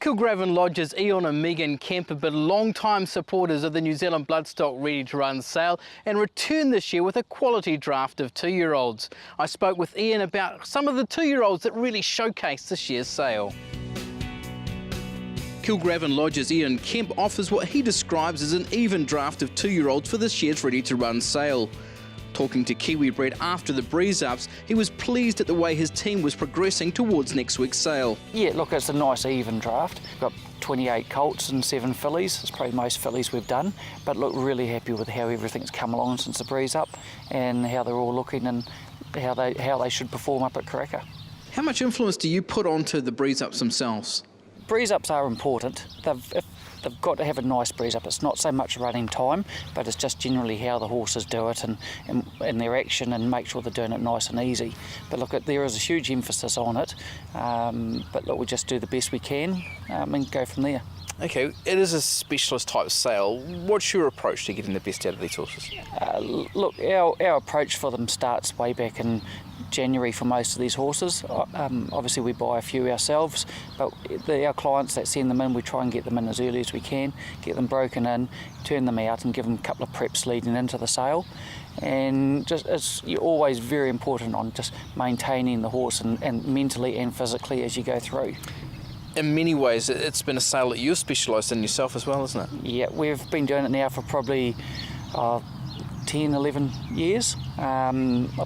Kilgravin Lodge's Eion and Megan Kemp have been long-time supporters of the New Zealand Bloodstock Ready to Run sale and returned this year with a quality draft of 2-year-olds. I spoke with Ian about some of the 2-year-olds that really showcased this year's sale. Kilgravin Lodge's Eion Kemp offers what he describes as an even draft of 2-year-olds for this year's Ready to Run sale. Talking to Kiwi Bred after the breeze-ups, he was pleased at the way his team was progressing towards next week's sale. Yeah, look, it's a nice even draft. We've got 28 colts and 7 fillies. It's probably most fillies we've done, but look, really happy with how everything's come along since the breeze-up and how they're all looking and how they should perform up at Karaka. How much influence do you put onto the breeze-ups themselves? Breeze-ups are important. They've got to have a nice breeze up. It's not so much running time, but it's just generally how the horses do it and their action and make sure they're doing it nice and easy. But look, there is a huge emphasis on it. But look, we just do the best we can and go from there. Okay, it is a specialist type sale. What's your approach to getting the best out of these horses? Look, our approach for them starts way back in January for most of these horses. Obviously we buy a few ourselves, but our clients that send them in, we try and get them in as early as we can, get them broken in, turn them out and give them a couple of preps leading into the sale. And you're always very important on just maintaining the horse and mentally and physically as you go through. In many ways, it's been a sale that you've specialised in yourself as well, isn't it? Yeah, we've been doing it now for probably 10, 11 years. I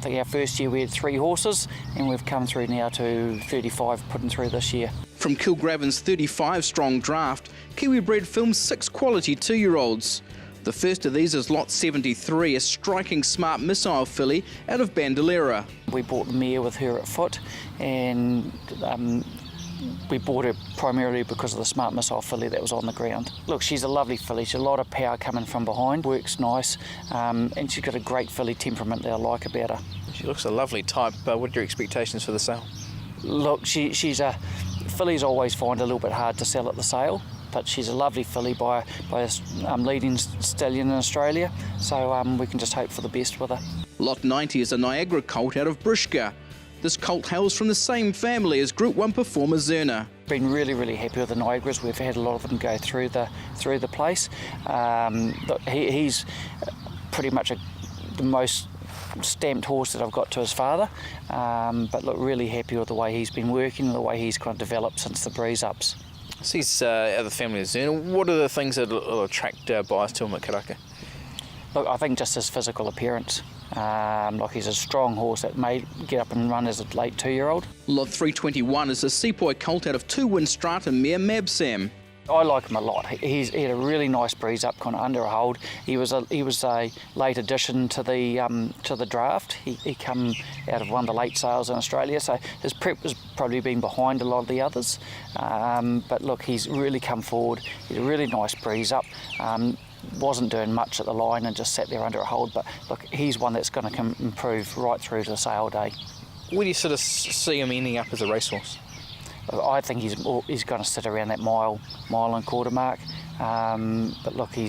think our first year we had 3 horses and we've come through now to 35 putting through this year. From Kilgravin's 35-strong draft, Kiwi Bred films 6 quality 2-year-olds. The first of these is Lot 73, a striking smart missile filly out of Bandolera. We bought the mare with her at foot and we bought her primarily because of the smart missile filly that was on the ground. Look, she's a lovely filly. She's a lot of power coming from behind, works nice, and she's got a great filly temperament that I like about her. She looks a lovely type. What are your expectations for the sale? Look, fillies always find it a little bit hard to sell at the sale, but she's a lovely filly by a leading stallion in Australia, so we can just hope for the best with her. Lot 90 is a Niagara colt out of Brishka. This colt hails from the same family as Group 1 performer Zerna. Been really happy with the Niagaras. We've had a lot of them go through the place. Look, he's pretty much the most stamped horse that I've got to his father. But look, really happy with the way he's been working and the way he's kind of developed since the breeze-ups. So he's out of the family of Zerna. What are the things that will attract buyers to him at Karaka? Look, I think just his physical appearance. Like he's a strong horse that may get up and run as a late 2-year-old. Lot 321 is a Sepoy colt out of 2-win strata mare Mabsam. I like him a lot. He had a really nice breeze up, kind of under a hold. He was a late addition to the draft. He come out of one of the late sales in Australia, so his prep has probably been behind a lot of the others. But look, he's really come forward. He had a really nice breeze up. Wasn't doing much at the line and just sat there under a hold, but look, he's one that's going to improve right through to the sale day. Where do you sort of see him ending up as a racehorse? I think he's going to sit around that mile and quarter mark, but look, he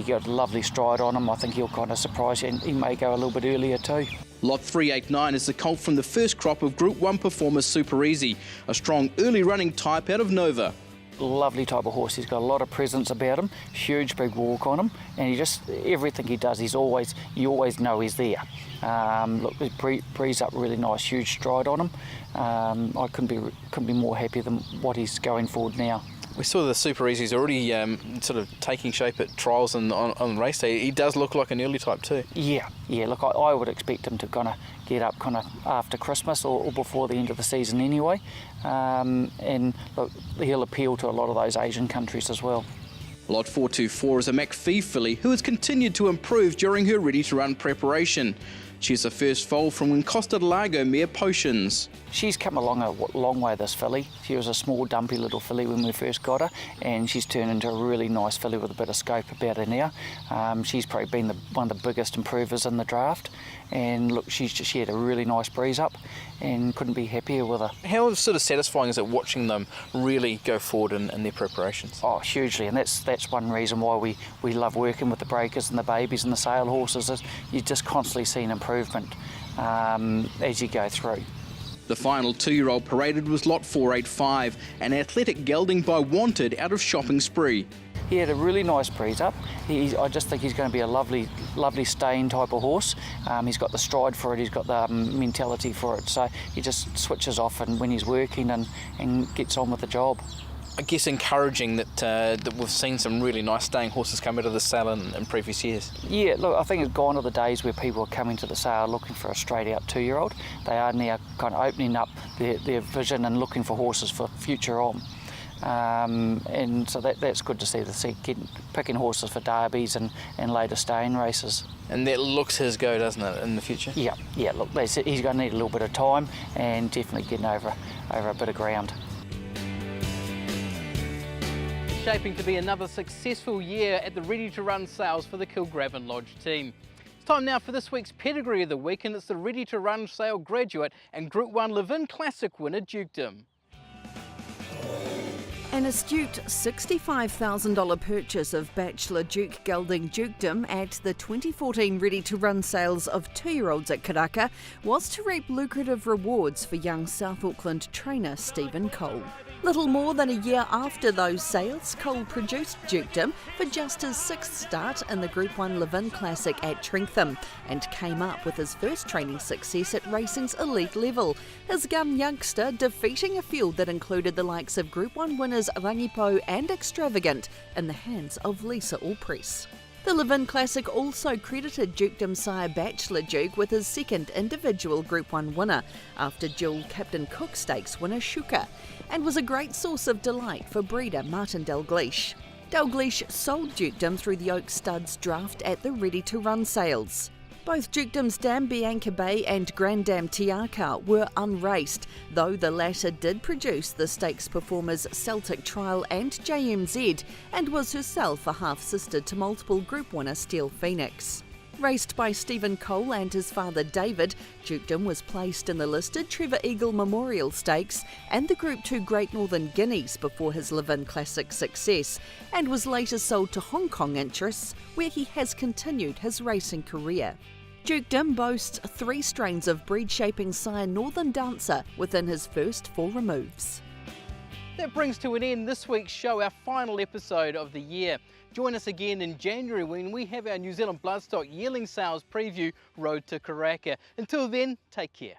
got a lovely stride on him. I think he'll kind of surprise you, and he may go a little bit earlier too. Lot 389 is the colt from the first crop of Group 1 performer Super Easy, a strong early running type out of Nova. Lovely type of horse. He's got a lot of presence about him, huge big walk on him, and everything he does, you always know he's there. Look, he breeze up really nice, huge stride on him. I couldn't be more happy than what he's going forward now. We saw the Super Easy's already sort of taking shape at trials on race day. He does look like an early type too. Yeah. Look, I would expect him to kind of get up kind of after Christmas or before the end of the season anyway. And look, he'll appeal to a lot of those Asian countries as well. Lot 424 is a McPhee filly who has continued to improve during her Ready to Run preparation. She's the first foal from Costa del Lago mare Potions. She's come along a long way, this filly. She was a small dumpy little filly when we first got her, and she's turned into a really nice filly with a bit of scope about her now. She's probably been one of the biggest improvers in the draft, and look, she had a really nice breeze up and couldn't be happier with her. How sort of satisfying is it watching them really go forward in their preparations? Oh, hugely, and that's one reason why we love working with the breakers and the babies and the sale horses. Is you just constantly see an improvement as you go through. The final 2-year-old paraded was lot 485, an athletic gelding by Wanted out of Shopping Spree. He had a really nice breeze up. I just think he's going to be a lovely staying type of horse. He's got the stride for it, he's got the mentality for it, so he just switches off and when he's working and gets on with the job. I guess encouraging that we've seen some really nice staying horses come out of the sale in previous years. Yeah, look, I think it's gone are the days where people are coming to the sale looking for a straight-out 2-year-old. They are now kind of opening up their vision and looking for horses for future on. And so that's good to see, picking horses for derbies and later staying races. And that looks his go, doesn't it, in the future? Yeah, look, he's going to need a little bit of time and definitely getting over a bit of ground. Shaping to be another successful year at the Ready to Run sales for the Kilgravin Lodge team. It's time now for this week's Pedigree of the Week, and it's the Ready to Run sale graduate and Group 1 Levin Classic winner Dukedom. An astute $65,000 purchase of Bachelor Duke gelding Dukedom at the 2014 Ready to Run sales of 2-year-olds at Karaka was to reap lucrative rewards for young South Auckland trainer Stephen Cole. Little more than a year after those sales, Cole produced Dukedom for just his 6th start in the Group 1 Levin Classic at Trentham and came up with his first training success at racing's elite level, his gun youngster defeating a field that included the likes of Group 1 winners Rangipo and Extravagant in the hands of Lisa Allpress. The Levin Classic also credited Dukedom sire Bachelor Duke with his second individual Group 1 winner after dual Captain Cook Stakes winner Shuka, and was a great source of delight for breeder Martin Dalgleish. Dalgleish sold Dukedom through the Oak Studs draft at the Ready to Run sales. Both Dukedom's Dam Bianca Bay and Grand Dam Tiaka were unraced, though the latter did produce the stakes performers Celtic Trial and JMZ, and was herself a half-sister to multiple group winner Steel Phoenix. Raced by Stephen Cole and his father David, Dukedom was placed in the listed Trevor Eagle Memorial Stakes and the Group 2 Great Northern Guineas before his Levin Classic success, and was later sold to Hong Kong interests, where he has continued his racing career. Dukedom boasts 3 strains of breed-shaping sire Northern Dancer within his first 4 removes. That brings to an end this week's show, our final episode of the year. Join us again in January when we have our New Zealand Bloodstock yearling sales preview, Road to Karaka. Until then, take care.